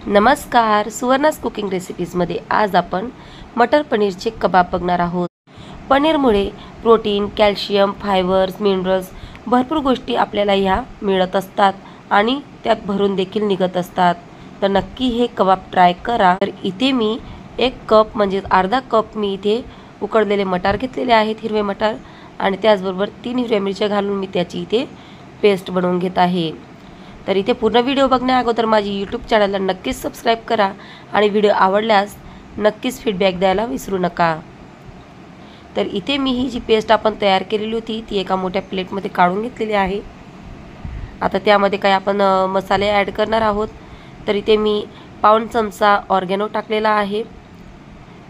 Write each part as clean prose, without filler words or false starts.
नमस्कार, सुवर्णास कुकिंग रेसिपीजमध्ये आज आपण मटर पनीरचे कबाब बघणार आहोत। पनीरमुळे प्रोटीन, कॅल्शियम, फायबर्स, मिनरल्स भरपूर गोष्टी आपल्याला ह्या मिळत असतात आणि त्यात भरून देखील निघत असतात। तर नक्की हे कबाब ट्राय करा। तर इथे मी 1 कप म्हणजे अर्धा कप मी इथे उकडलेले मटार घेतलेले आहेत, हिरवे मटार, आणि त्याचबरोबर 3 हिरव्या मिरच्या घालून मी त्याची इथे पेस्ट बनवून घेत आहे। तर इथे पूर्ण व्हिडिओ बघण्या अगोदर माझी YouTube चॅनलला नक्कीच सबस्क्राइब करा आणि व्हिडिओ आवडल्यास नक्कीच फीडबॅक द्यायला विसरू नका। तर इथे मी ही जी पेस्ट आपण तयार केलेली होती ती एका मोठ्या प्लेटमध्ये काढून घेतलेली आहे। आता त्यामध्ये काय आपण मसाले ॲड करणार आहोत। तर इथे मी पाऊण चमचा ऑर्गॅनो टाकलेला आहे,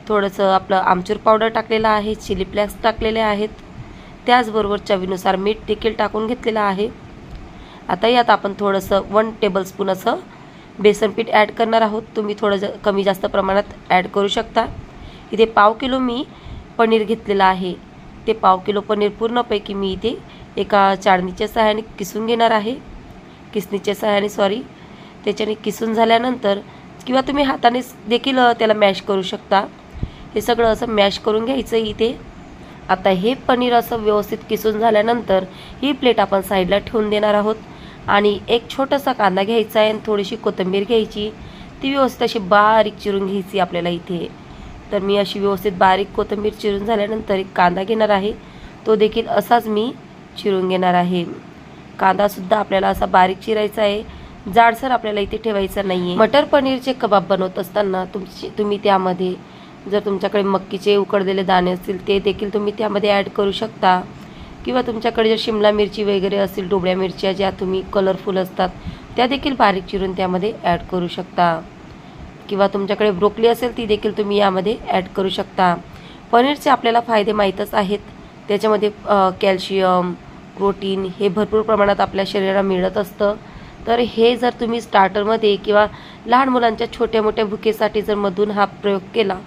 थोडंसं आपलं आमचूर पावडर टाकलेला आहे, चिली फ्लेक्स टाकलेले आहेत, त्याचबरोबर चवीनुसार मीठ देखील टाकून घेतलेलं आहे। आता यात आपण थोडंसं 1 टेबलस्पून असं बेसन पीठ ॲड करणार आहोत। तुम्ही थोडं कमी जास्त प्रमाणात ॲड करू शकता। इथे पाव किलो मी पनीर घेतलेलं आहे। ते पाव किलो पनीर पूर्णपैकी मी इथे एका चाळणीच्या सहाय्याने किसून घेणार आहे, किसणीच्या सहाय्याने त्याच्याने किसून झाल्यानंतर किंवा तुम्ही हाताने देखील त्याला मॅश करू शकता। हे सगळं असं मॅश करून घ्यायचं इथे। आता हे पनीर असं व्यवस्थित किसून झाल्यानंतर ही प्लेट आपण साईडला ठेवून देणार आहोत आणि एक छोटासा कांदा घ्यायचा आहे आणि थोडीशी कोथिंबीर घ्यायची, ती व्यवस्थित अशी बारीक चिरून घ्यायची आपल्याला इथे। तर मी अशी व्यवस्थित बारीक कोथिंबीर चिरून झाल्यानंतर एक कांदा घेणार आहे, तो देखील असाच मी चिरून घेणार आहे। कांदा सुद्धा आपल्याला असा बारीक चिरायचा आहे, जाडसर आपल्याला इथे ठेवायचा नाहीये। मटर पनीरचे कबाब बनवत असताना तुम्ही त्यामध्ये जर तुमच्याकडे मक्कीचे उकडलेले दाणे असतील ते देखील तुम्ही त्यामध्ये ॲड करू शकता, किंवा तुमच्याकडे जर शिमला मिरची वगैरे असतील, ढोबळ्या मिरच्या ज्या तुम्ही कलरफुल असतात त्या देखील बारीक चिरून त्यामध्ये ॲड करू शकता, किंवा तुमच्याकडे ब्रोकली असेल ती देखील तुम्ही यामध्ये ॲड करू शकता। पनीरचे आपल्याला फायदे माहीतच आहेत, त्याच्यामध्ये कॅल्शियम, प्रोटीन हे भरपूर प्रमाणात आपल्या शरीराला मिळत असतं। तर हे जर तुम्ही स्टार्टरमध्ये किंवा लहान मुलांच्या छोट्या मोठ्या भुकेसाठी जर मधून हा प्रयोग केला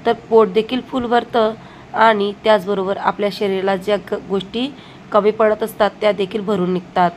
तर पोट देखील फुल भरतं आणि त्याचबरोबर आपल्या शरीराला ज्या गोष्टी कमी पडत असतात त्या देखील भरून निघतात।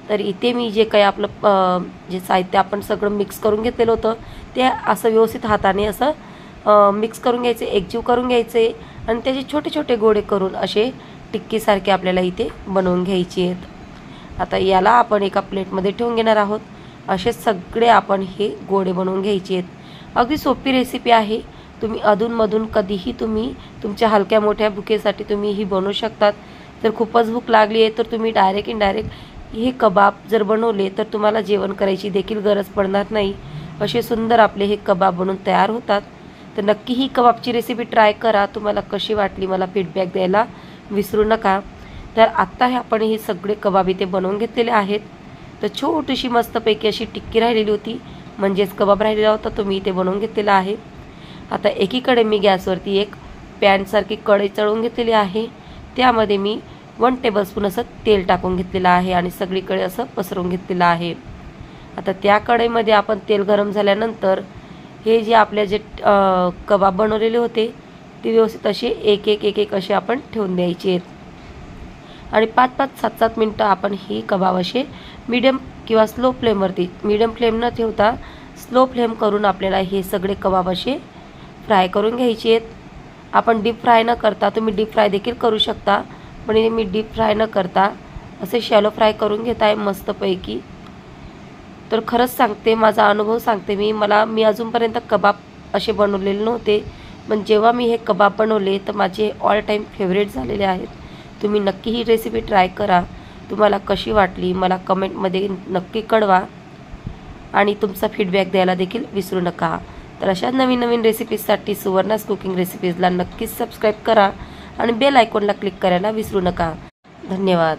तर इथे मी जे काही आपलं जे साहित्य आपण सगळं मिक्स करून घेतलेलं होतं ते असं व्यवस्थित हाताने असं मिक्स करून घ्यायचे, एकजीव करून घ्यायचे आणि त्याचे छोटे छोटे गोळे करून असे टिक्कीसारखे आपल्याला इथे बनवून घ्यायचे आहेत। आता याला आपण एका प्लेटमध्ये ठेवून घेणार आहोत। असे सगळे आपण हे गोळे बनवून घ्यायचे आहेत। अगदी सोपी रेसिपी आहे, तुम्ही अधूनमधून कधीही तुम्ही तुमच्या हलक्या मोठ्या भुकेसाठी तुम्ही ही बनवू शकतात। जर खूपच भूक लागली आहे तर तुम्ही डायरेक्ट इनडायरेक्ट हे कबाब जर बनवले तर तुम्हाला जेवण करायची देखील गरज पडणार नाही। असे सुंदर आपले हे कबाब बनवून तयार होतात। तर नक्की ही कबाबची रेसिपी ट्राय करा, तुम्हाला कशी वाटली मला फीडबॅक द्यायला विसरू नका। तर आत्ता आपण हे सगळे कबाब इथे बनवून घेतलेले आहेत। तर छोटीशी मस्तपैकी अशी टिक्की राहिलेली होती, म्हणजेच कबाब राहिलेला होता, तो मी इथे बनवून घेतलेला आहे। आता एकीकडे मी गॅसवरती एक पॅनसारखी कढई चढवून घेतलेली आहे, त्यामध्ये मी 1 टेबलस्पून असं तेल टाकून घेतलेलं आहे आणि सगळीकडे असं पसरवून घेतलेलं आहे। आता त्या कढईमध्ये आपण तेल गरम झाल्यानंतर हे जे आपले जे कबाब बनवलेले होते ते व्यवस्थित असे एक एक असे आपण ठेवून द्यायचे आहेत आणि 5-5, 7-7 मिनटं आपण ही कबाब असे मीडियम किंवा स्लो फ्लेमवरती, मीडियम फ्लेम न ठेवता स्लो फ्लेम करून आपल्याला हे सगळे कबाब असे फ्राय करून घ्यायचे आहेत। आपण डीप फ्राय न करता, तुम्ही डीप फ्राय देखील करू शकता, पण मी डीप फ्राय न करता असे शॅलो फ्राय करून घेत आहे मस्तपैकी। तर खरंच सांगते, माझा अनुभव सांगते, मी अजूनपर्यंत कबाब असे बनवलेले नव्हते, पण जेव्हा मी हे कबाब बनवले तर माझे ऑल टाईम फेवरेट झालेले आहेत। तुम्ही नक्की ही रेसिपी ट्राय करा, तुम्हाला कशी वाटली मला कमेंटमध्ये नक्की कळवा आणि तुमचा फीडबॅक द्यायला देखील विसरू नका। तर अशा नवीन नवीन रेसिपीजसाठी सुवर्णास कुकिंग रेसिपीजला नक्कीच सबस्क्राईब करा आणि बेल आयकॉनला क्लिक करायला विसरू नका। धन्यवाद।